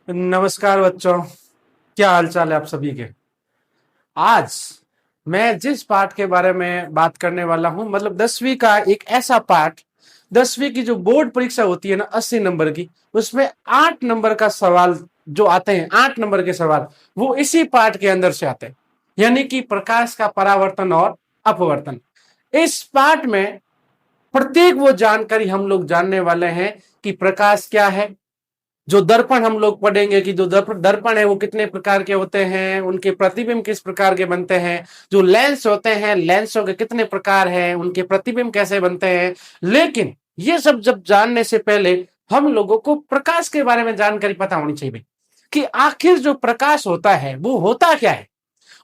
नमस्कार बच्चों। क्या हाल चाल है आप सभी के। आज मैं जिस पाठ के बारे में बात करने वाला हूं, मतलब 10वीं का एक ऐसा पाठ, 10वीं की जो बोर्ड परीक्षा होती है ना 80 नंबर की, उसमें 8 नंबर का सवाल जो आते हैं, 8 नंबर के सवाल वो इसी पाठ के अंदर से आते हैं, यानी कि प्रकाश का परावर्तन और अपवर्तन। इस पाठ में प्रत्येक वो जानकारी हम लोग जानने वाले हैं कि प्रकाश क्या है। जो दर्पण हम लोग पढ़ेंगे कि जो दर्पण है वो कितने प्रकार के होते हैं, उनके प्रतिबिंब किस प्रकार के बनते हैं। जो लेंस होते हैं, लेंसों के कितने प्रकार हैं, उनके प्रतिबिंब कैसे बनते हैं। लेकिन ये सब जब जानने से पहले हम लोगों को प्रकाश के बारे में जानकारी पता होनी चाहिए कि आखिर जो प्रकाश होता है वो होता क्या है।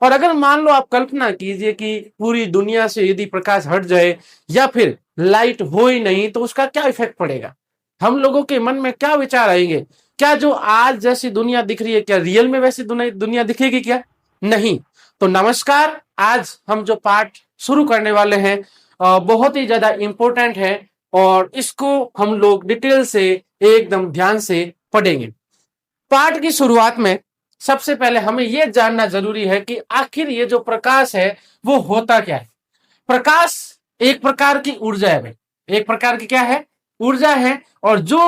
और अगर मान लो आप कल्पना कीजिए कि पूरी दुनिया से यदि प्रकाश हट जाए या फिर लाइट हो ही नहीं, तो उसका क्या इफेक्ट पड़ेगा। हम लोगों के मन में क्या विचार आएंगे। क्या जो आज जैसी दुनिया दिख रही है, क्या रियल में वैसी दुनिया दिखेगी क्या? नहीं। तो नमस्कार, आज हम जो पाठ शुरू करने वाले हैं बहुत ही ज्यादा इंपॉर्टेंट है और इसको हम लोग डिटेल से एकदम ध्यान से पढ़ेंगे। पाठ की शुरुआत में सबसे पहले हमें यह जानना जरूरी है कि आखिर ये जो प्रकाश है वो होता क्या है। प्रकाश एक प्रकार की ऊर्जा है भाई, एक प्रकार की क्या है, ऊर्जा है। और जो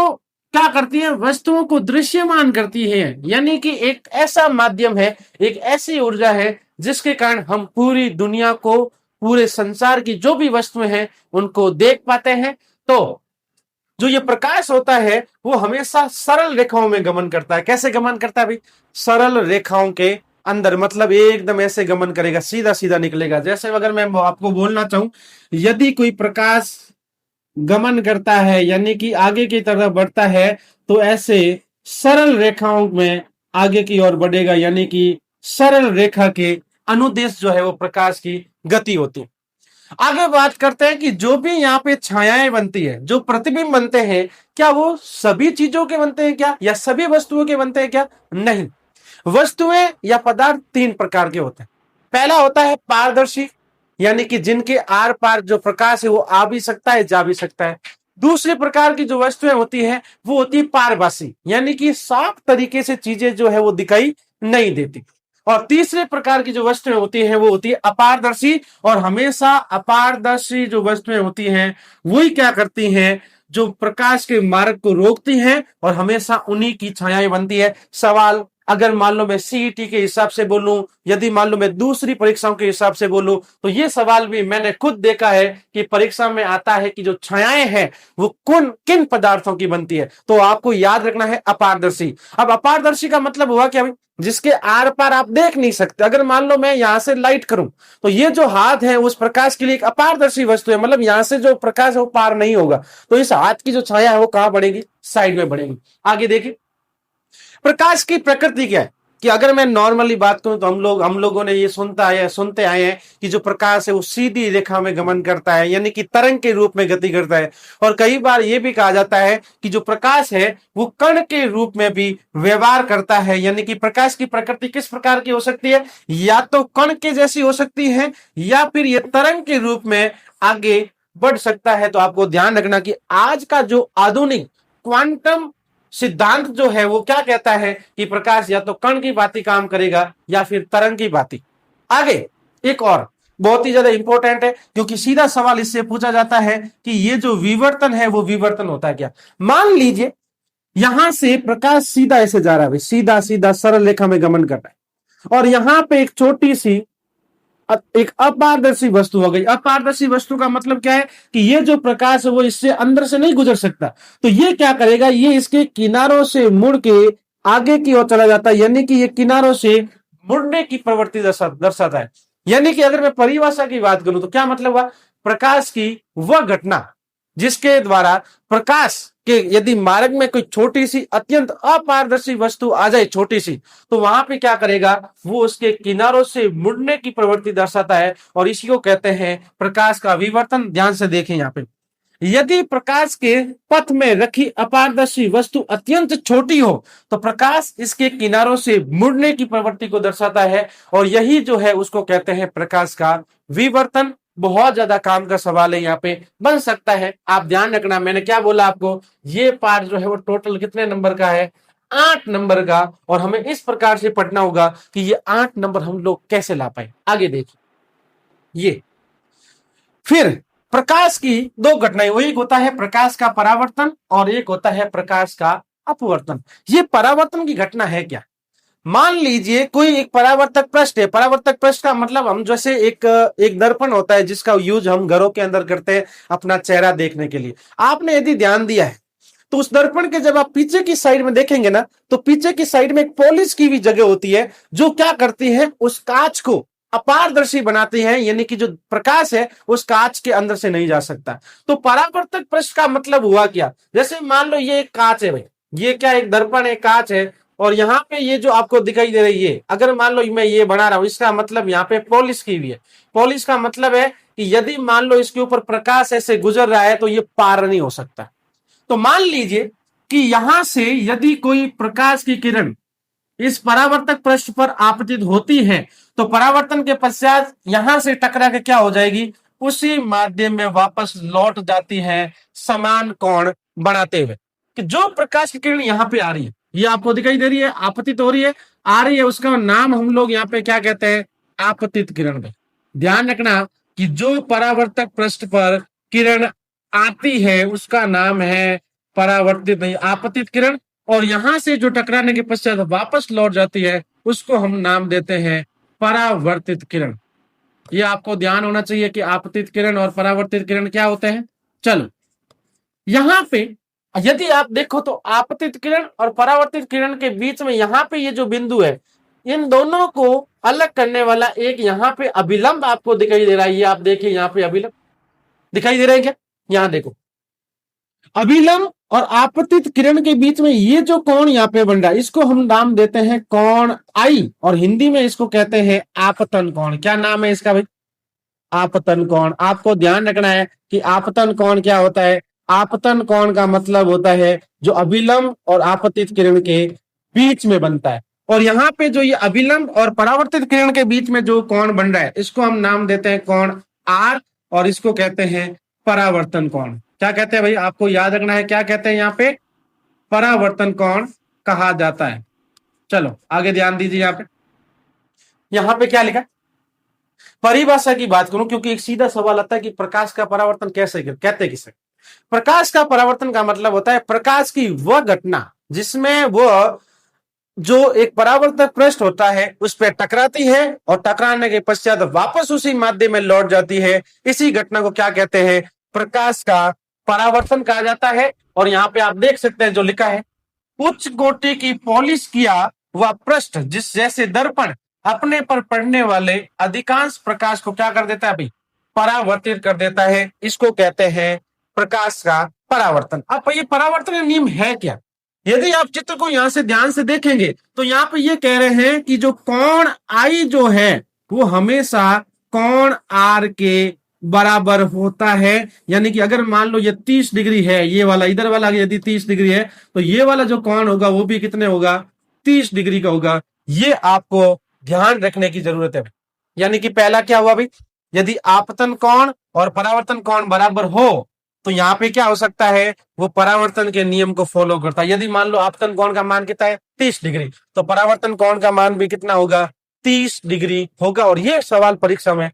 क्या करती है, वस्तुओं को दृश्यमान करती है, यानी कि एक ऐसा माध्यम है, एक ऐसी ऊर्जा है जिसके कारण हम पूरी दुनिया को, पूरे संसार की जो भी वस्तुएं हैं उनको देख पाते हैं। तो जो ये प्रकाश होता है वो हमेशा सरल रेखाओं में गमन करता है। कैसे गमन करता है भाई? सरल रेखाओं के अंदर, मतलब एकदम ऐसे गमन करेगा, सीधा सीधा निकलेगा। जैसे अगर मैं आपको बोलना चाहूं, यदि कोई प्रकाश गमन करता है यानी कि आगे की तरफ बढ़ता है, तो ऐसे सरल रेखाओं में आगे की ओर बढ़ेगा, यानी कि सरल रेखा के अनुदेश जो है वो प्रकाश की गति होती है। आगे बात करते हैं कि जो भी यहाँ पे छायाएं बनती है, जो प्रतिबिंब बनते हैं, क्या वो सभी चीजों के बनते हैं क्या, या सभी वस्तुओं के बनते हैं क्या? नहीं। वस्तुएं या पदार्थ तीन प्रकार के होते हैं। पहला होता है पारदर्शी, यानी कि जिनके आर पार जो प्रकाश है वो आ भी सकता है, जा भी सकता है। दूसरे प्रकार की जो वस्तुएं होती है वो होती है पारभासी, यानी कि साफ तरीके से चीजें जो है वो दिखाई नहीं देती। और तीसरे प्रकार की जो वस्तुएं होती हैं वो होती है अपारदर्शी। और हमेशा अपारदर्शी जो वस्तुएं होती हैं वही क्या करती हैं, जो प्रकाश के मार्ग को रोकती हैं और हमेशा उन्हीं की छायाएं बनती है। सवाल अगर मान लो मैं सीईटी के हिसाब से बोलूं, यदि मान लो मैं दूसरी परीक्षाओं के हिसाब से बोलूं, तो ये सवाल भी मैंने खुद देखा है कि परीक्षा में आता है कि जो छायाएं हैं वो किन पदार्थों की बनती है। तो आपको याद रखना है अपारदर्शी। अब अपारदर्शी का मतलब हुआ क्या? जिसके आर पार आप देख नहीं सकते। अगर मान लो मैं यहां से लाइट करूं, तो ये जो हाथ है उस प्रकाश के लिए एक अपारदर्शी वस्तु है, मतलब यहां से जो प्रकाश है वो पार नहीं होगा। तो इस हाथ की जो छाया है वो कहां बढ़ेगी? साइड में बढ़ेगी। आगे देखिए, प्रकाश की प्रकृति क्या है। कि अगर मैं नॉर्मली बात करूं तो हम लोगों ने ये सुनते आए हैं कि जो प्रकाश है वो सीधी रेखा में गमन करता है, यानी कि तरंग के रूप में गति करता है। और कई बार ये भी कहा जाता है कि जो प्रकाश है वो कण के रूप में भी व्यवहार करता है, यानी कि प्रकाश की प्रकृति किस प्रकार की हो सकती है, या तो कण के जैसी हो सकती है या फिर ये तरंग के रूप में आगे बढ़ सकता है। तो आपको ध्यान रखना कि आज का जो आधुनिक क्वांटम सिद्धांत जो है वो क्या कहता है कि प्रकाश या तो कण की भांति काम करेगा या फिर तरंग की भांति। आगे एक और बहुत ही ज्यादा इंपॉर्टेंट है, क्योंकि सीधा सवाल इससे पूछा जाता है कि ये जो विवर्तन है वो विवर्तन होता है क्या। मान लीजिए यहां से प्रकाश सीधा ऐसे जा रहा है, सीधा सीधा सरल रेखा में गमन कर रहा है, और यहां पे एक छोटी सी एक अपारदर्शी वस्तु हो गई। अपारदर्शी वस्तु का मतलब क्या है कि ये जो प्रकाश है वो इससे अंदर से नहीं गुजर सकता। तो ये क्या करेगा, ये इसके किनारों से मुड़ के आगे की ओर चला जाता है, यानी कि ये किनारों से मुड़ने की प्रवृत्ति दर्शाता है। यानी कि अगर मैं परिभाषा की बात करूं तो क्या मतलब हुआ, प्रकाश की वह घटना जिसके द्वारा प्रकाश के यदि मार्ग में कोई छोटी सी अत्यंत अपारदर्शी वस्तु आ जाए, छोटी सी, तो वहां पे क्या करेगा, वो उसके किनारों से मुड़ने की प्रवृत्ति दर्शाता है और इसी को कहते हैं प्रकाश का विवर्तन। ध्यान से देखें यहाँ पे, यदि प्रकाश के पथ में रखी अपारदर्शी वस्तु अत्यंत छोटी हो तो प्रकाश इसके किनारों से मुड़ने की प्रवृत्ति को दर्शाता है, और यही जो है उसको कहते हैं प्रकाश का विवर्तन। बहुत ज्यादा काम का सवाल है, यहाँ पे बन सकता है। आप ध्यान रखना, मैंने क्या बोला आपको, ये पार्ट जो है वो टोटल कितने नंबर का है, 8 नंबर का, और हमें इस प्रकार से पढ़ना होगा कि ये 8 नंबर हम लोग कैसे ला पाए। आगे देखिए, ये फिर प्रकाश की दो घटनाएं, वो एक होता है प्रकाश का परावर्तन और एक होता है प्रकाश का अपवर्तन। ये परावर्तन की घटना है क्या? मान लीजिए कोई एक परावर्तक पृष्ठ है। परावर्तक पृष्ठ का मतलब हम जैसे एक दर्पण होता है जिसका यूज हम घरों के अंदर करते हैं अपना चेहरा देखने के लिए। आपने यदि ध्यान दिया है तो उस दर्पण के जब आप पीछे की साइड में देखेंगे ना, तो पीछे की साइड में एक पॉलिश की भी जगह होती है जो क्या करती है, उस कांच को अपारदर्शी बनाती है, यानी कि जो प्रकाश है उस कांच के अंदर से नहीं जा सकता। तो परावर्तक पृष्ठ का मतलब हुआ क्या? जैसे मान लो ये एक कांच है भाई, ये क्या एक दर्पण है, कांच है, और यहाँ पे ये जो आपको दिखाई दे रही है, अगर मान लो मैं ये बना रहा हूं, इसका मतलब यहाँ पे पॉलिश की हुई है। पॉलिश का मतलब है कि यदि मान लो इसके ऊपर प्रकाश ऐसे गुजर रहा है तो ये पार नहीं हो सकता। तो मान लीजिए कि यहां से यदि कोई प्रकाश की किरण इस परावर्तक पृष्ठ पर आपतित होती है तो परावर्तन के पश्चात यहां से टकरा के क्या हो जाएगी, उसी माध्यम में वापस लौट जाती है समान कोण बनाते हुए। कि जो प्रकाश की किरण यहां पे आ रही है, ये आपको दिखाई दे रही है, आपतित हो रही है, आ रही है, उसका नाम हम लोग यहाँ पे क्या कहते हैं, आपतित किरण। में ध्यान रखना कि जो परावर्तक पृष्ठ पर किरण आती है उसका नाम है परावर्तित, नहीं आपतित किरण, और यहां से जो टकराने के पश्चात वापस लौट जाती है उसको हम नाम देते हैं परावर्तित किरण। ये आपको ध्यान होना चाहिए कि आपतित किरण और परावर्तित किरण क्या होते हैं। चलो, यहां पे यदि आप देखो तो आपतित किरण और परावर्तित किरण के बीच में यहां पे ये जो बिंदु है, इन दोनों को अलग करने वाला एक यहां पे अभिलंब आपको दिखाई दे रहा है। ये आप देखिए, यहां पे अभिलंब दिखाई दे रहे हैं क्या? यहां देखो, अभिलंब और आपतित किरण के बीच में ये जो कोण यहाँ पे बन रहा है इसको हम नाम देते हैं कोण आई, और हिंदी में इसको कहते हैं आपतन कोण। क्या नाम है इसका भाई? आपतन कोण। आपको ध्यान रखना है कि आपतन कोण क्या होता है। आपतन कोण का मतलब होता है जो अभिलंब और आपतित किरण के बीच में बनता है, और यहाँ पे जो ये अभिलंब और परावर्तित किरण के बीच में जो कोण बन रहा है इसको हम नाम देते हैं कोण आर, और इसको कहते हैं परावर्तन कोण। क्या कहते हैं भाई? आपको याद रखना है, क्या कहते हैं यहाँ पे? परावर्तन कोण कहा जाता है। चलो आगे ध्यान दीजिए, यहाँ पे क्या लिखा, परिभाषा की बात करूं क्योंकि एक सीधा सवाल आता है कि प्रकाश का परावर्तन कैसे कहते किसे। प्रकाश का परावर्तन का मतलब होता है प्रकाश की वह घटना जिसमें वह जो एक परावर्तक पृष्ठ होता है उस पर टकराती है और टकराने के पश्चात वापस उसी माध्यम में लौट जाती है। इसी घटना को क्या कहते हैं? प्रकाश का परावर्तन कहा जाता है। और यहाँ पे आप देख सकते हैं जो लिखा है, उच्च कोटि की पॉलिश किया वह पृष्ठ जिस जैसे दर्पण अपने पर पड़ने वाले अधिकांश प्रकाश को क्या कर देता है भाई? परावर्तित कर देता है। इसको कहते हैं प्रकाश का परावर्तन। अब ये परावर्तन नियम है क्या? यदि आप चित्र को यहां से ध्यान से देखेंगे तो यहाँ पे ये कह रहे हैं कि जो कोण आई जो है वो हमेशा कोण आर के बराबर होता है। यानी कि अगर मान लो ये 30 डिग्री है, ये वाला इधर वाला यदि 30 डिग्री है तो ये वाला जो कोण होगा वो भी कितने होगा? 30 डिग्री का होगा। ये आपको ध्यान रखने की जरूरत है। यानी कि पहला क्या हुआ भाई? यदि आपतन कोण और परावर्तन कोण बराबर हो तो यहाँ पे क्या हो सकता है? वो परावर्तन के नियम को फॉलो करता है। यदि मान लो आपतन कोण का मान कितना है? 30 डिग्री, तो परावर्तन कोण का मान भी कितना होगा? 30 डिग्री होगा। और ये सवाल परीक्षा में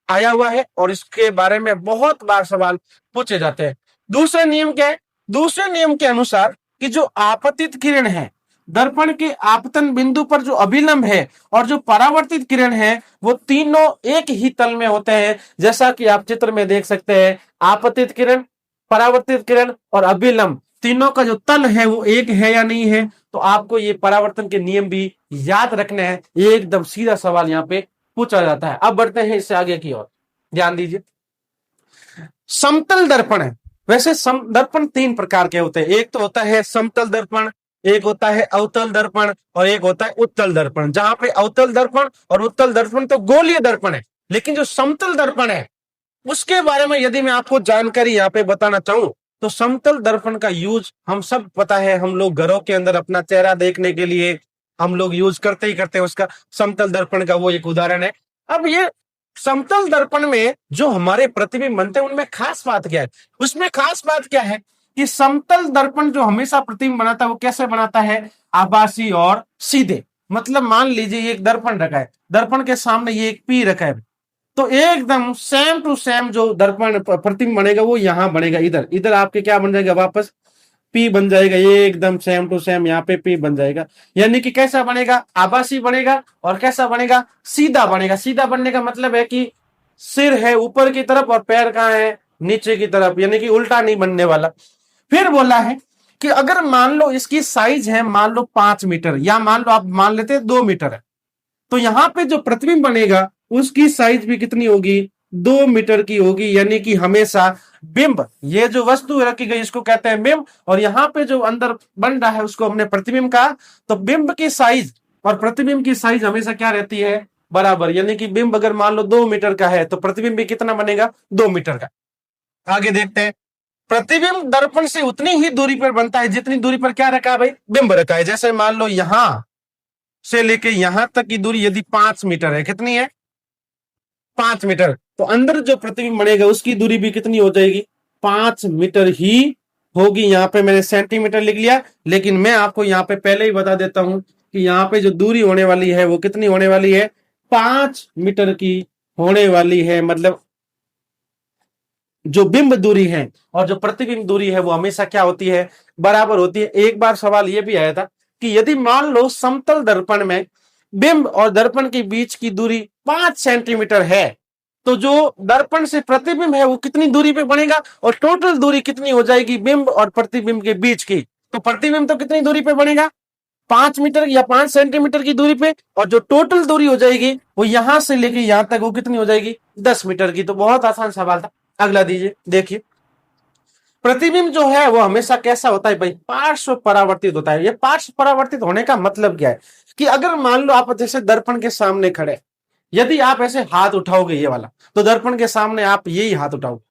आया हुआ है और इसके बारे में बहुत बार सवाल पूछे जाते हैं। दूसरे नियम क्या है? दूसरे नियम के अनुसार कि जो आपतित किरण है, दर्पण के आपतन बिंदु पर जो अभिलंब है और जो परावर्तित किरण है वो तीनों एक ही तल में होते हैं। जैसा कि आप चित्र में देख सकते हैं, आपतित किरण, परावर्तित किरण और अभिलंब तीनों का जो तल है वो एक है या नहीं है। तो आपको ये परावर्तन के नियम भी याद रखने हैं। एकदम सीधा सवाल यहाँ पे पूछा जाता है। अब बढ़ते हैं इससे आगे की ओर, ध्यान दीजिए। समतल दर्पण है। वैसे दर्पण 3 प्रकार के होते हैं। एक तो होता है समतल दर्पण, एक होता है अवतल दर्पण और एक होता है उत्तल दर्पण। जहां पे अवतल दर्पण और उत्तल दर्पण तो गोलीय दर्पण है, लेकिन जो समतल दर्पण है उसके बारे में यदि मैं आपको जानकारी यहाँ पे बताना चाहूं तो समतल दर्पण का यूज हम सब पता है, हम लोग घरों के अंदर अपना चेहरा देखने के लिए हम लोग यूज करते ही करते हैं उसका। समतल दर्पण का वो एक उदाहरण है। अब ये समतल दर्पण में जो हमारे प्रतिबिंब बनते हैं उनमें खास बात क्या है? उसमें खास बात क्या है कि समतल दर्पण जो हमेशा प्रतिबिंब बनाता है वो कैसे बनाता है, आभासी और सीधे। मतलब मान लीजिए ये एक दर्पण रखा है, दर्पण के सामने ये एक पी रखा है, तो एकदम सेम टू सेम जो दर्पण प्रतिबिंब बनेगा वो यहां बनेगा, इधर इधर आपके क्या बन जाएगा, वापस पी बन जाएगा, ये एकदम सेम टू सेम यहाँ पे पी बन जाएगा। यानी कि कैसा बनेगा, आभासी बनेगा और कैसा बनेगा, सीधा बनेगा। सीधा बनने का मतलब है कि सिर है ऊपर की तरफ और पैर कहाँ है, नीचे की तरफ, यानी कि उल्टा नहीं बनने वाला। फिर बोला है कि अगर मान लो इसकी साइज है मान लो 5 मीटर, या मान लो आप मान लेते हैं 2 मीटर है, तो यहां पे जो प्रतिबिंब बनेगा उसकी साइज भी कितनी होगी, 2 मीटर की होगी। यानी कि हमेशा बिंब, ये जो वस्तु रखी गई इसको कहते हैं बिंब, और यहाँ पे जो अंदर बन रहा है उसको हमने प्रतिबिंब कहा। तो बिंब की साइज और प्रतिबिंब की साइज हमेशा क्या रहती है, बराबर। यानी कि बिंब अगर मान लो 2 मीटर का है तो प्रतिबिंब भी कितना बनेगा, 2 मीटर का। आगे देखते हैं, प्रतिबिंब दर्पण से उतनी ही दूरी पर बनता है जितनी दूरी पर क्या रखा है भाई, बिंब रखा है। जैसे मान लो यहां से लेके यहां तक की दूरी यदि 5 मीटर है, कितनी है, 5 मीटर, तो अंदर जो प्रतिबिंब बनेगा उसकी दूरी भी कितनी हो जाएगी, 5 मीटर ही होगी। यहाँ पे मैंने सेंटीमीटर लिख लिया, लेकिन मैं आपको यहाँ पे पहले ही बता देता हूं कि यहाँ पे जो दूरी होने वाली है वो कितनी होने वाली है, 5 मीटर की होने वाली है। मतलब जो बिंब दूरी है और जो प्रतिबिंब दूरी है वो हमेशा क्या होती है, बराबर होती है। एक बार सवाल ये भी आया था कि यदि मान लो समतल दर्पण में बिंब और दर्पण के बीच की दूरी 5 सेंटीमीटर है, तो जो दर्पण से प्रतिबिंब है वो कितनी दूरी पे बनेगा, और टोटल दूरी कितनी हो जाएगी बिंब और प्रतिबिंब के बीच की। तो प्रतिबिंब तो कितनी दूरी पे बनेगा, 5 मीटर या 5 सेंटीमीटर की दूरी पे, और जो टोटल दूरी हो जाएगी वो यहां से लेके यहां तक वो कितनी हो जाएगी, 10 मीटर की। तो बहुत आसान सवाल था। अगला दीजिए, देखिए प्रतिबिंब जो है वो हमेशा कैसा होता है भाई, पार्श्व परावर्तित होता है। ये पार्श्व परावर्तित होने का मतलब क्या है कि अगर मान लो आप जैसे दर्पण के सामने खड़े, यदि आप ऐसे हाथ उठाओगे ये वाला, तो दर्पण के सामने आप यही हाथ उठाओगे,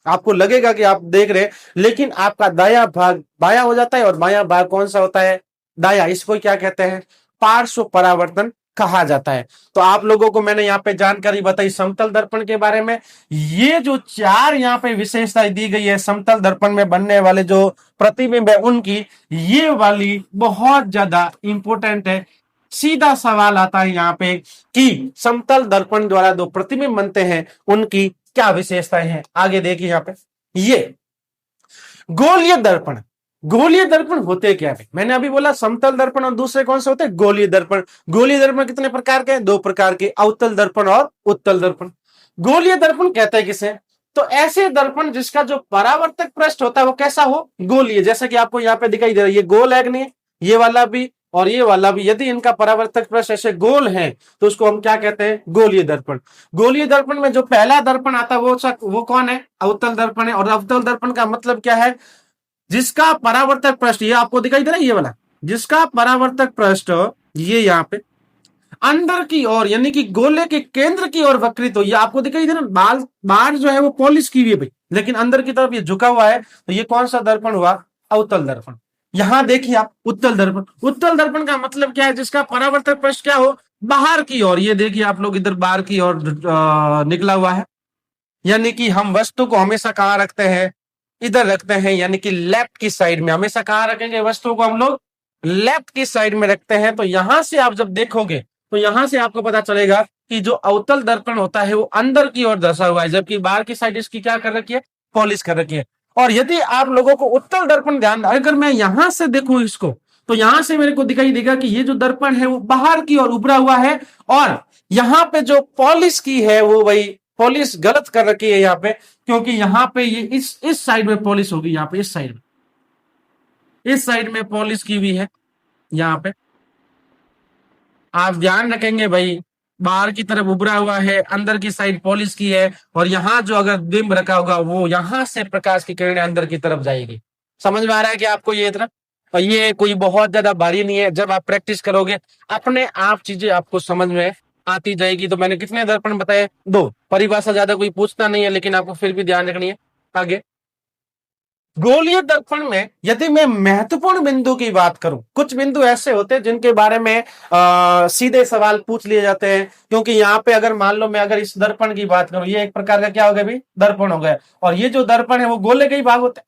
आपको लगेगा कि आप देख रहे हैं, लेकिन आपका दाया भाग बाया हो जाता है और बाया भाग कौन सा होता है, दाया। इसको क्या कहते हैं, पार्श्व परावर्तन कहा जाता है। तो आप लोगों को मैंने यहाँ पे जानकारी बताई समतल दर्पण के बारे में। ये जो 4 यहाँ पे विशेषताएं दी गई है समतल दर्पण में बनने वाले जो प्रतिबिंब है उनकी, ये वाली बहुत ज्यादा इंपॉर्टेंट है। सीधा सवाल आता है यहाँ पे कि समतल दर्पण द्वारा जो प्रतिबिंब बनते हैं उनकी क्या विशेषताएं हैं। आगे देखिए यहाँ पे, ये गोलीय दर्पण। गोलीय दर्पण होते क्या है, मैंने अभी बोला समतल दर्पण और दूसरे कौन से होते हैं, गोलीय दर्पण। गोलीय दर्पण कितने प्रकार के हैं, 2 प्रकार के, अवतल दर्पण और उत्तल दर्पण। गोलीय दर्पण कहते हैं किसे, तो ऐसे दर्पण जिसका जो परावर्तक पृष्ठ होता है वो कैसा हो, गोलीय। जैसे कि आपको यहाँ पे दिखाई दे रहा है, ये गोल है कि नहीं, ये वाला भी और ये वाला भी, यदि इनका परावर्तक पृष्ठ ऐसे गोल है तो उसको हम क्या कहते हैं, गोलीय दर्पण। गोलीय दर्पण में जो पहला दर्पण आता है वो कौन है, अवतल दर्पण है। और अवतल दर्पण का मतलब क्या है, जिसका परावर्तक पृष्ठ, ये आपको दिखाई दे रहा है ये वाला, जिसका परावर्तक पृष्ठ ये यहाँ पे अंदर की ओर यानी कि गोले के केंद्र की ओर वक्रित हो। ये आपको दिखाई दे रहा है, बाहर जो है वो पॉलिश की हुई है भाई, लेकिन अंदर की तरफ ये झुका हुआ है, तो ये कौन सा दर्पण हुआ, अवतल दर्पण। यहां देखिए आप उत्तल दर्पण। उत्तल दर्पण का मतलब क्या है, जिसका परावर्तक पृष्ठ क्या हो, बाहर की ओर। ये देखिए आप लोग इधर बाहर की ओर निकला हुआ है, यानी कि हम वस्तु को हमेशा कहां रखते हैं, इधर रखते हैं, यानी कि लेफ्ट की साइड में। हमेशा कहां रखेंगे वस्तु को, हम लोग लेफ्ट की साइड में रखते हैं। तो यहां से आप जब देखोगे तो यहां से आपको पता चलेगा कि जो अवतल दर्पण होता है वो अंदर की ओर दर्शा हुआ है, जबकि बाहर की साइड इसकी क्या कर रखी है, पॉलिश कर रखी है। और यदि आप लोगों को उत्तल दर्पण ध्यान, अगर मैं यहां से देखूं इसको, तो यहां से मेरे को दिखाई देगा कि ये जो दर्पण है वो बाहर की ओर उभरा हुआ है, और यहां पे जो पॉलिश की है वो वही पॉलिश गलत कर रखी है यहाँ पे, क्योंकि यहाँ पे ये इस साइड में पॉलिश होगी, यहाँ पे इस साइड में पॉलिश की हुई है। यहाँ पे आप ध्यान रखेंगे भाई, बाहर की तरफ उभरा हुआ है, अंदर की साइड पॉलिश की है, और यहाँ जो अगर बिंब रखा होगा वो यहाँ से प्रकाश की किरणें अंदर की तरफ जाएगी। समझ में आ रहा है कि आपको ये इतना, और ये कोई बहुत ज्यादा भारी नहीं है। जब आप प्रैक्टिस करोगे अपने आप चीजें आपको समझ में आती जाएगी। तो मैंने कितने दर्पण बताए, 2। परिभाषा ज्यादा कोई पूछता नहीं है, लेकिन आपको फिर भी ध्यान रखनी है। आगे गोलीय दर्पण में यदि मैं महत्वपूर्ण बिंदु की बात करूं, कुछ बिंदु ऐसे होते हैं जिनके बारे में सीधे सवाल पूछ लिए जाते हैं, क्योंकि यहाँ पे अगर मान लो मैं अगर इस दर्पण की बात करूं, ये एक प्रकार का क्या हो गया भाई, दर्पण हो गया, और ये जो दर्पण है वो गोले के ही भाग होते हैं।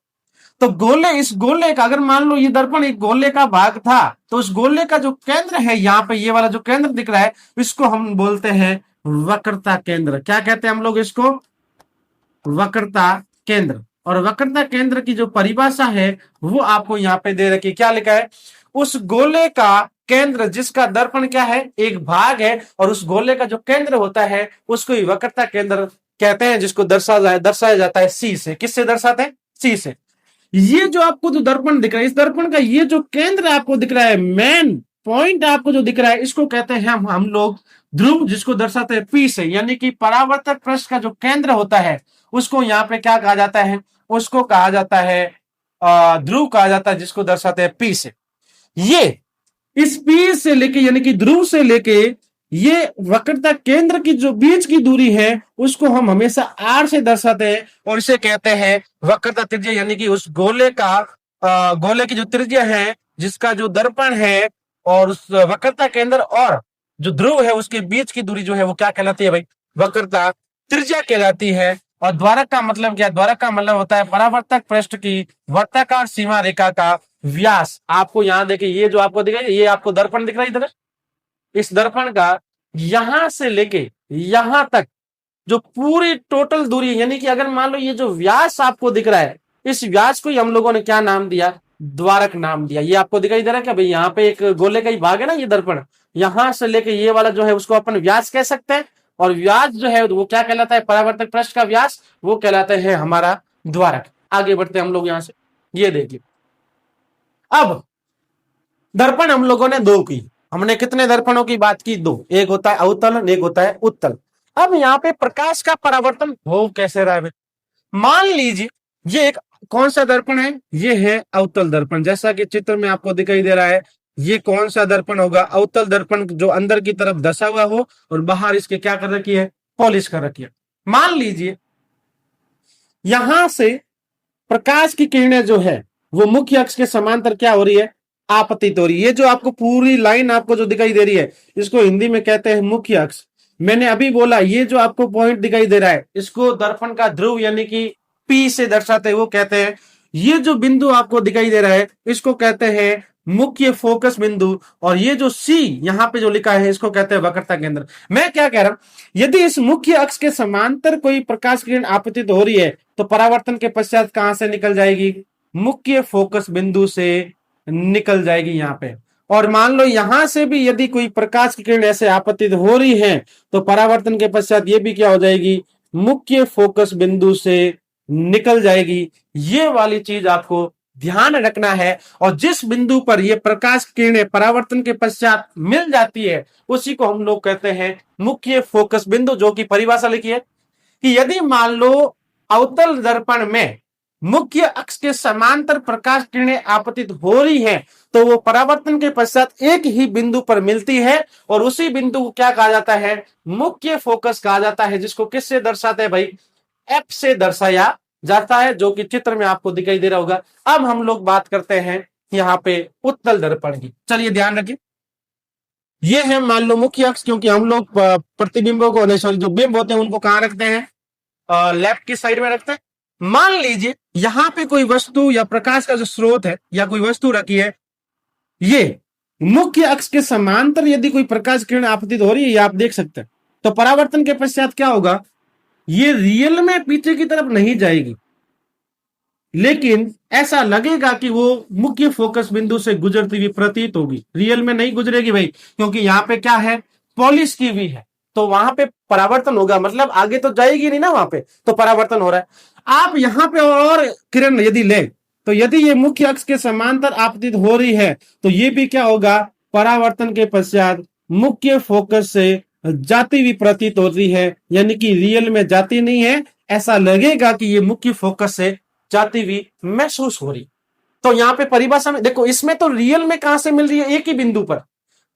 तो गोले, इस गोले का, अगर मान लो ये दर्पण एक गोले का भाग था, तो उस गोले का जो केंद्र है, यहाँ पे ये वाला जो केंद्र दिख रहा है, इसको हम बोलते हैं वक्रता केंद्र। क्या कहते हैं हम लोग इसको? वक्रता केंद्र। और वक्रता केंद्र की जो परिभाषा है वो आपको यहाँ पे दे रखी। क्या लिखा है? उस गोले का केंद्र जिसका दर्पण क्या है, एक भाग है, और उस गोले का जो केंद्र होता है उसको ही वक्रता केंद्र कहते हैं, जिसको दर्शाया जाता है सी से। किससे दर्शाते हैं? सी से। ये जो आपको जो दर्पण दिख रहा है, इस दर्पण का ये जो केंद्र आपको दिख रहा है, मेन पॉइंट आपको जो दिख रहा है, इसको कहते हैं हम लोग ध्रुव, जिसको दर्शाते हैं पी से। यानी कि परावर्तक पृष्ठ का जो केंद्र होता है उसको यहाँ पे क्या कहा जाता है? उसको कहा जाता है ध्रुव कहा जाता है, जिसको दर्शाते हैं पी से। ये इस पी से लेके, यानी कि ध्रुव से लेके ये वक्रता केंद्र की जो बीच की दूरी है उसको हम हमेशा आर से दर्शाते हैं, और इसे कहते हैं वक्रता त्रिज्या। यानी कि उस गोले का गोले की जो त्रिज्या है, जिसका जो दर्पण है और उस वक्रता केंद्र और जो ध्रुव है उसके बीच की दूरी जो है वो क्या कहलाती है भाई? वक्रता त्रिज्या कहलाती है। और द्वारक का मतलब क्या? द्वारक का मतलब होता है परावर्तक पृष्ठ की वर्ताकार सीमा रेखा का व्यास। आपको यहां देखिए, ये जो आपको दिख रहा है, ये आपको दर्पण दिख रहा है इधर, इस दर्पण का यहां से लेके यहां तक जो पूरी टोटल दूरी, यानी कि अगर मान लो ये जो व्यास आपको दिख रहा है, इस व्यास को ही हम लोगों ने क्या नाम दिया? द्वारक नाम दिया। ये आपको दिखाई दे रहा है क्या भाई? यहाँ पे एक गोले का ही भाग है ना ये दर्पण, यहां से लेके ये वाला जो है उसको अपन व्यास कह सकते हैं। और व्यास जो है वो क्या कहलाता है? परावर्तक पृष्ठ का व्यास, वो कहलाता है हमारा द्वारक। आगे बढ़ते हैं हम लोग यहां से। ये देखिए, अब दर्पण हम लोगों ने दो की, हमने कितने दर्पणों की बात की? दो। एक होता है अवतल, एक होता है उत्तल। अब यहाँ पे प्रकाश का परावर्तन हो कैसे रहा है? मान लीजिए ये एक कौन सा दर्पण है? ये है अवतल दर्पण, जैसा कि चित्र में आपको दिखाई दे रहा है। ये कौन सा दर्पण होगा? अवतल दर्पण, जो अंदर की तरफ धसा हुआ हो और बाहर इसके क्या कर रखी है? पॉलिश कर रखी है। मान लीजिए यहां से प्रकाश की किरणें जो है वो मुख्य अक्ष के समांतर क्या हो रही है? आपतित हो रही है। ये जो आपको पूरी लाइन आपको जो दिखाई दे रही है, इसको हिंदी में कहते हैं मुख्य अक्ष। मैंने अभी बोला ये जो आपको पॉइंट दिखाई दे रहा है, इसको दर्पण का ध्रुव यानी कि पी से दर्शाते हैं, वो कहते हैं। ये जो बिंदु आपको दिखाई दे रहा है इसको कहते हैं मुख्य फोकस बिंदु, और ये जो सी यहां पे जो लिखा है इसको कहते हैं वक्रता केंद्र। मैं क्या कह रहा हूं, यदि इस मुख्य अक्ष के समांतर कोई प्रकाश किरण आपतित हो रही है तो परावर्तन के पश्चात कहां से निकल जाएगी? मुख्य फोकस बिंदु से निकल जाएगी यहाँ पे। और मान लो यहां से भी यदि कोई प्रकाश की किरण ऐसे आपतित हो रही है तो परावर्तन के पश्चात ये भी क्या हो जाएगी? मुख्य फोकस बिंदु से निकल जाएगी। ये वाली चीज आपको ध्यान रखना है। और जिस बिंदु पर ये प्रकाश किरणें परावर्तन के पश्चात मिल जाती है उसी को हम लोग कहते हैं मुख्य फोकस बिंदु, जो कि परिभाषा लिखी है कि यदि मान लो अवतल दर्पण में मुख्य अक्ष के समांतर प्रकाश किरणें आपतित हो रही हैं तो वो परावर्तन के पश्चात एक ही बिंदु पर मिलती है, और उसी बिंदु को क्या कहा जाता है? मुख्य फोकस कहा जाता है, जिसको किससे दर्शाते हैं भाई? एफ से दर्शाया जाता है, जो कि चित्र में आपको दिखाई दे रहा होगा। अब हम लोग बात करते हैं यहाँ पे उत्तल दर्पण की। चलिए ध्यान रखिए, ये है मान लो मुख्य अक्ष, क्योंकि हम लोग प्रतिबिंबों को, सॉरी, जो बिंब होते हैं उनको कहां रखते हैं? लेफ्ट की साइड में रखते हैं। मान लीजिए यहां पे कोई वस्तु या प्रकाश का जो स्रोत है या कोई वस्तु रखी है, ये मुख्य अक्ष के समांतर यदि कोई प्रकाश किरण आपतित हो रही है, ये आप देख सकते हैं, तो परावर्तन के पश्चात क्या होगा? ये रियल में पीछे की तरफ नहीं जाएगी, लेकिन ऐसा लगेगा कि वो मुख्य फोकस बिंदु से गुजरती हुई प्रतीत होगी। रियल में नहीं गुजरेगी भाई, क्योंकि यहाँ पे क्या है? पॉलिश की हुई है, तो वहां पे परावर्तन होगा, मतलब आगे तो जाएगी नहीं ना वहां पे, तो परावर्तन हो रहा है। आप यहां पे और किरण यदि ले, तो यदि ये मुख्य अक्ष के समांतर आपतित हो रही है तो ये भी क्या होगा? परावर्तन के पश्चात मुख्य फोकस से जाती हुई प्रतीत होती है, यानी कि रियल में जाती नहीं है, ऐसा लगेगा कि ये मुख्य फोकस से जाती हुई महसूस हो रही। तो यहाँ पे परिभाषा में देखो, इसमें तो रियल में कहां से मिल रही है? एक ही बिंदु पर,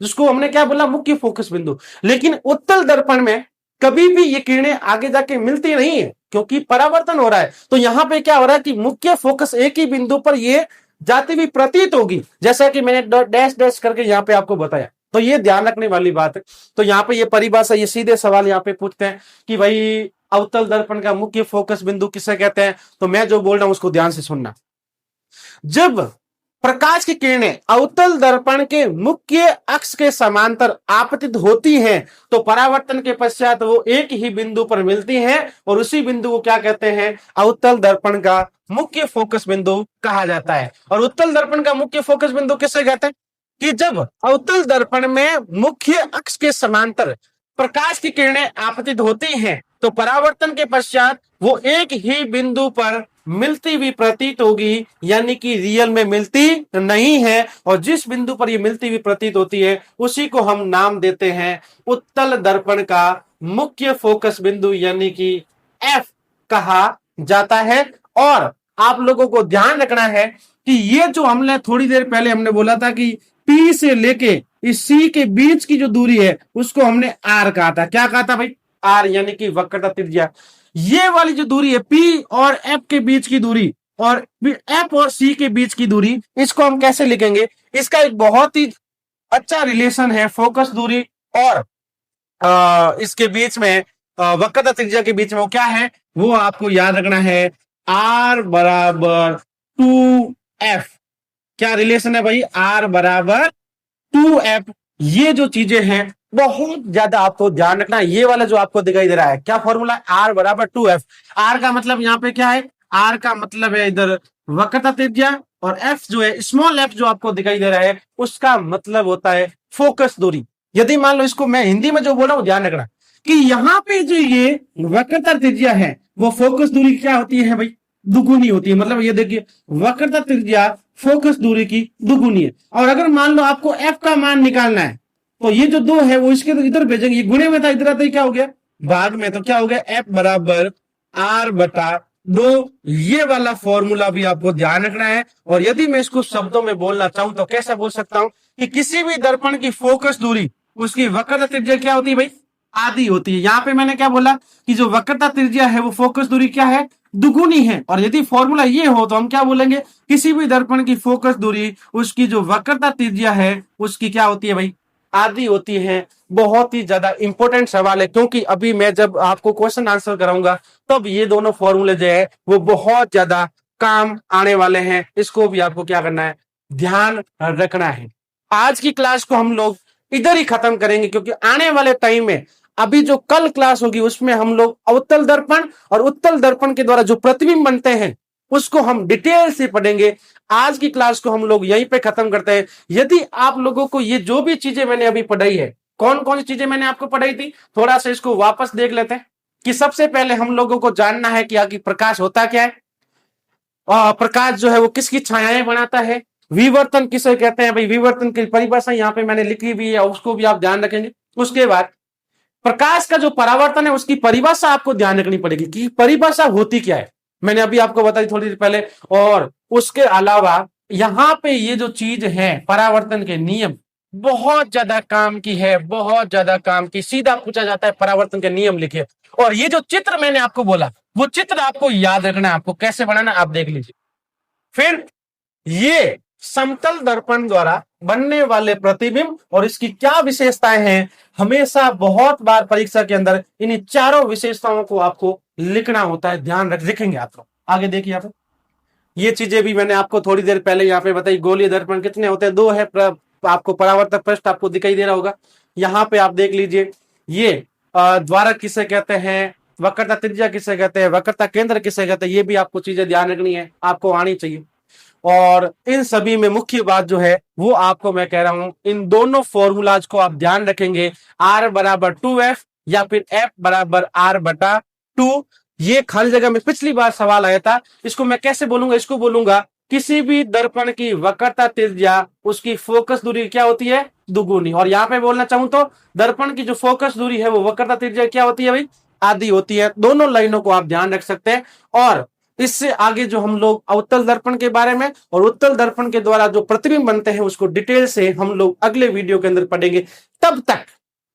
जिसको हमने क्या बोला? मुख्य फोकस बिंदु। लेकिन उत्तल दर्पण में कभी भी ये किरणें आगे जाके मिलती नहीं है, क्योंकि परावर्तन हो रहा है। तो यहां पे क्या हो रहा है कि मुख्य फोकस एक ही बिंदु पर ये जाती हुई प्रतीत होगी, जैसा कि मैंने डैश डैश करके यहां पे आपको बताया। तो ये ध्यान रखने वाली बात है। तो यहाँ पे ये परिभाषा, ये सीधे सवाल यहाँ पे पूछते हैं कि भाई अवतल दर्पण का मुख्य फोकस बिंदु किसे कहते हैं? तो मैं जो बोल रहा हूं उसको ध्यान से सुनना। जब प्रकाश की किरणें अवतल दर्पण के मुख्य अक्ष के समांतर आपतित होती हैं तो परावर्तन के पश्चात वो एक ही बिंदु पर मिलती हैं और उसी बिंदु को क्या कहते हैं, अवतल दर्पण का मुख्य फोकस बिंदु कहा जाता है। और उत्तल दर्पण का मुख्य फोकस बिंदु किसे कहते हैं कि जब अवतल दर्पण में मुख्य अक्ष के समांतर प्रकाश की किरणें आपतित होती हैं तो परावर्तन के पश्चात वो एक ही बिंदु पर मिलती हुई प्रतीत होगी, यानी कि रियल में मिलती नहीं है। और जिस बिंदु पर ये मिलती हुई प्रतीत होती है उसी को हम नाम देते हैं उत्तल दर्पण का मुख्य फोकस बिंदु, यानी कि एफ कहा जाता है। और आप लोगों को ध्यान रखना है कि ये जो हमने थोड़ी देर पहले हमने बोला था कि पी से लेके इस सी के बीच की जो दूरी है उसको हमने आर कहा था। क्या कहा था भाई, आर, यानी कि वक्रता त्रिज्या। ये वाली जो दूरी है पी और एफ के बीच की दूरी और एफ और सी के बीच की दूरी, इसको हम कैसे लिखेंगे, इसका एक बहुत ही अच्छा रिलेशन है फोकस दूरी और इसके बीच में वक्रता त्रिज्या के बीच में वो क्या है, वो आपको याद रखना है, आर बराबर 2f। क्या रिलेशन है भाई, आर बराबर 2f। ये जो चीजें हैं बहुत ज्यादा आपको ध्यान रखना है। ये वाला जो आपको दिखाई दे रहा है क्या फॉर्मूला, आर बराबर 2f। आर का मतलब यहाँ पे क्या है, आर का मतलब है इधर वक्रता त्रिज्या और एफ जो है स्मॉल एफ जो आपको दिखाई दे रहा है उसका मतलब होता है फोकस दूरी। यदि मान लो इसको मैं हिंदी में जो बोला हूं ध्यान रखना कि यहाँ पे जो ये वक्रता त्रिज्या है वो फोकस दूरी क्या होती है भाई, दुगुनी होती है। मतलब ये देखिए वक्रता त्रिज्या फोकस दूरी की दुगुनी है। और अगर मान लो आपको एफ का मान निकालना है तो ये जो दो है वो इसके तो इधर भेजेंगे, ये गुणे में था इधर आता क्या हो गया भाग में, तो क्या हो गया एफ बराबर आर बटा 2। ये वाला फॉर्मूला भी आपको ध्यान रखना है। और यदि मैं इसको शब्दों में बोलना चाहूं तो कैसा बोल सकता हूं कि किसी भी दर्पण की फोकस दूरी उसकी वक्रता त्रिज्या क्या होती है भाई, आधी होती है। यहां पे मैंने क्या बोला कि जो वक्रता त्रिज्या है वो फोकस दूरी क्या है, दुगुनी है। और यदि फॉर्मूला ये हो तो हम क्या बोलेंगे, किसी भी दर्पण की फोकस दूरी उसकी जो वक्रता त्रिज्या है उसकी क्या होती है भाई, आधी होती है। बहुत ही ज्यादा इंपॉर्टेंट सवाल है क्योंकि अभी मैं जब आपको क्वेश्चन आंसर कराऊंगा तब ये दोनों फॉर्मूले जो है वो बहुत ज्यादा काम आने वाले हैं। इसको भी आपको क्या करना है, ध्यान रखना है। आज की क्लास को हम लोग इधर ही खत्म करेंगे क्योंकि आने वाले टाइम में अभी जो कल क्लास होगी उसमें हम लोग अवतल दर्पण और उत्तल दर्पण के द्वारा जो प्रतिबिंब बनते हैं उसको हम डिटेल से पढ़ेंगे। आज की क्लास को हम लोग यहीं पे खत्म करते हैं। यदि आप लोगों को ये जो भी चीजें मैंने अभी पढ़ाई है, कौन कौन सी चीजें मैंने आपको पढ़ाई थी, थोड़ा सा इसको वापस देख लेते हैं कि सबसे पहले हम लोगों को जानना है कि आखिर प्रकाश होता क्या है, प्रकाश जो है वो किसकी छायाएं बनाता है, विवर्तन किसे कहते हैं भाई, विवर्तन की परिभाषा यहाँ पे मैंने लिखी हुई है उसको भी आप ध्यान रखेंगे। उसके बाद प्रकाश का जो परावर्तन है उसकी परिभाषा आपको ध्यान रखनी पड़ेगी कि परिभाषा होती क्या है, मैंने अभी आपको बताई थोड़ी देर पहले। और उसके अलावा यहाँ पे ये जो चीज है परावर्तन के नियम बहुत ज्यादा काम की है, बहुत ज्यादा काम की। सीधा पूछा जाता है परावर्तन के नियम लिखिए। और ये जो चित्र मैंने आपको बोला वो चित्र आपको याद रखना है, आपको कैसे बनाना आप देख लीजिए। फिर ये समतल दर्पण द्वारा बनने वाले प्रतिबिंब और इसकी क्या विशेषताएं हैं, हमेशा बहुत बार परीक्षा के अंदर इन चारों विशेषताओं को आपको लिखना होता है, ध्यान लिखेंगे आप लोग। आगे देखिए आप, ये चीजें भी मैंने आपको थोड़ी देर पहले यहाँ पे बताई। गोलीय दर्पण कितने होते हैं, 2 है। आपको परावर्तक पृष्ठ आपको दिखाई दे रहा होगा, यहाँ पे आप देख लीजिए। ये द्वारक किसे कहते हैं, वक्रता त्रिज्या किसे कहते हैं, वक्रता केंद्र किसे कहते हैं, ये भी आपको चीजें ध्यान रखनी है, आपको आनी चाहिए। और इन सभी में मुख्य बात जो है वो आपको मैं कह रहा हूं, इन दोनों फॉर्मूलाज को आप ध्यान रखेंगे, आर बराबर 2f या फिर एफ बराबर आर बटा 2। ये खाली जगह में पिछली बार सवाल आया था, इसको मैं कैसे बोलूंगा, इसको बोलूंगा किसी भी दर्पण की वक्रता त्रिज्या उसकी फोकस दूरी क्या होती है, दुगुनी। और यहाँ पे बोलना चाहूं तो दर्पण की जो फोकस दूरी है वो वक्रता त्रिज्या क्या होती है भाई, आधी होती है। दोनों लाइनों को आप ध्यान रख सकते हैं। और इससे आगे जो हम लोग अवतल दर्पण के बारे में और उत्तल दर्पण के द्वारा जो प्रतिबिंब बनते हैं उसको डिटेल से हम लोग अगले वीडियो के अंदर पढ़ेंगे। तब तक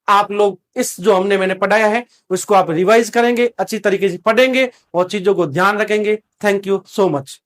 आप लोग इस जो मैंने पढ़ाया है उसको आप रिवाइज करेंगे, अच्छी तरीके से पढ़ेंगे और चीजों को ध्यान रखेंगे। Thank you so much.